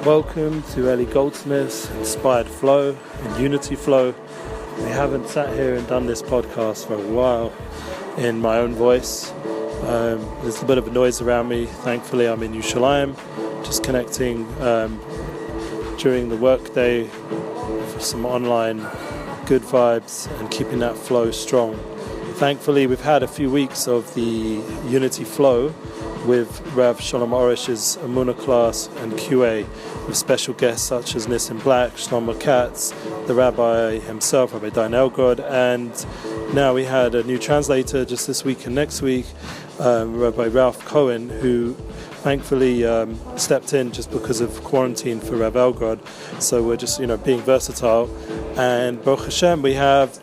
Welcome to Ellie Goldsmith's Inspired Flow and Unity Flow. We haven't sat here and done this podcast for a while in my own voice. There's a bit of a noise around me. Thankfully, I'm in Yerushalayim, just connecting during the workday for some online good vibes and keeping that flow strong. Thankfully, we've had a few weeks of the Unity Flow with Rav Shalom Orish's Amunah class and QA, with special guests such as Nissim Black, Shlomo Katz, the rabbi himself, Rabbi Dan Elgrod, and now we had a new translator just this week and next week, Rabbi Ralph Cohen, who thankfully stepped in just because of quarantine for Rav Elgrod. So we're just being versatile, and Baruch Hashem we have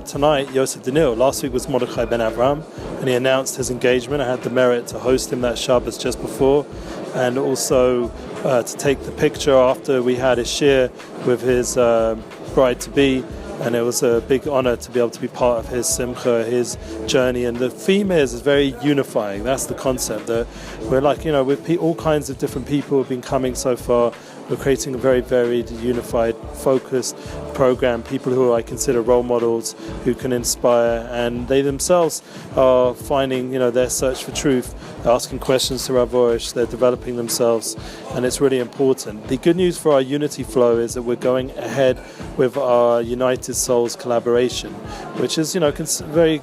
tonight Yosef Danil. Last week was Mordechai ben Avram, and he announced his engagement. I had the merit to host him that Shabbos just before, and also to take the picture after we had his shir with his bride-to-be, and it was a big honor to be able to be part of his simcha, his journey. And the theme is very unifying. That's the concept, that we're with all kinds of different people have been coming so far. We're creating a very varied, unified, focused program, people who I consider role models, who can inspire, and they themselves are finding, their search for truth. They're asking questions to Rav Orish, they're developing themselves, and it's really important. The good news for our Unity Flow is that we're going ahead with our United Souls collaboration, which is, very,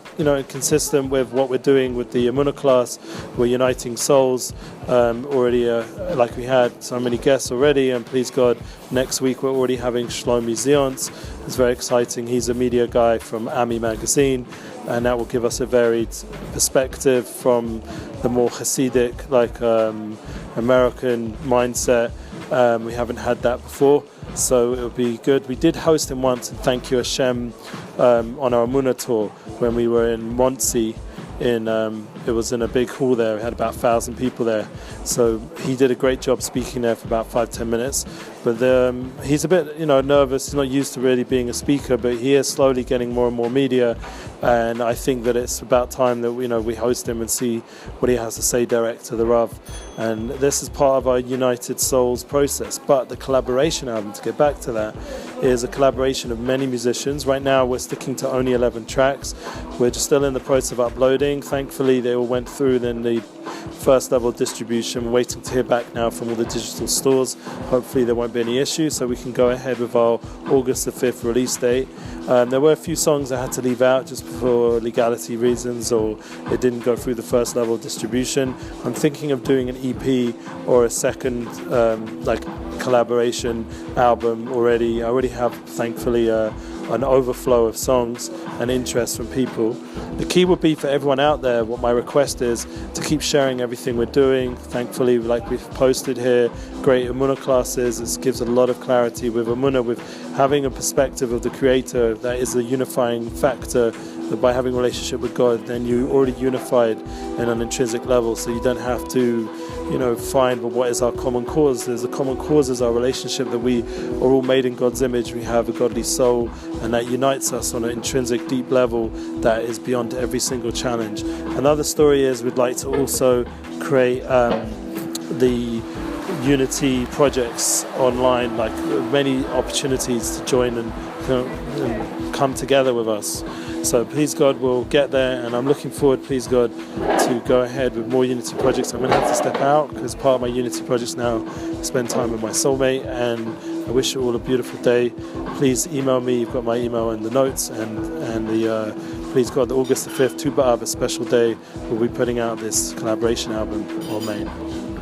consistent with what we're doing with the Amunah class. We're uniting souls already, like we had so many guests already, and please God, next week we're already having Shlomi Zions. It's very exciting. He's a media guy from Ami magazine, and that will give us a varied perspective from the more Hasidic, American mindset. We haven't had that before, so it'll be good. We did host him once, and thank you Hashem, on our Amunah tour when we were in Monsey. It was in a big hall there. We had about 1,000 people there, so he did a great job speaking there for about 5-10 minutes. But he's a bit nervous. He's not used to really being a speaker, but he is slowly getting more and more media, and I think that it's about time that we host him and see what he has to say direct to the Rav. And this is part of our United Souls process. But the collaboration album, to get back to that, is a collaboration of many musicians. Right now we're sticking to only 11 tracks. We're just still in the process of uploading. Thankfully they all went through then the first level distribution. We're waiting to hear back now from all the digital stores. Hopefully there won't be any issues, so we can go ahead with our August the 5th release date. There were a few songs I had to leave out just for legality reasons, or it didn't go through the first level distribution. I'm thinking of doing an EP or a second collaboration album already. I already have, thankfully, an overflow of songs and interest from people. The key would be for everyone out there, what my request is, to keep sharing everything we're doing. Thankfully, like we've posted here, great Amunah classes. This gives a lot of clarity with Amunah, with having a perspective of the Creator. That is a unifying factor, that by having a relationship with God, then you're already unified in an intrinsic level, so you don't have to find what is our common cause. There's a common cause is our relationship, that we are all made in God's image. We have a godly soul, and that unites us on an intrinsic deep level that is beyond every single challenge. Another story is we'd like to also create the Unity projects online, like many opportunities to join and come together with us. So please God, we'll get there, and I'm looking forward, please God, to go ahead with more Unity projects. I'm going to have to step out because part of my Unity projects now spend time with my soulmate, and I wish you all a beautiful day. Please email me. You've got my email in the notes, and please God, August the 5th, Tu B'Av, a special day, we'll be putting out this collaboration album. Amen.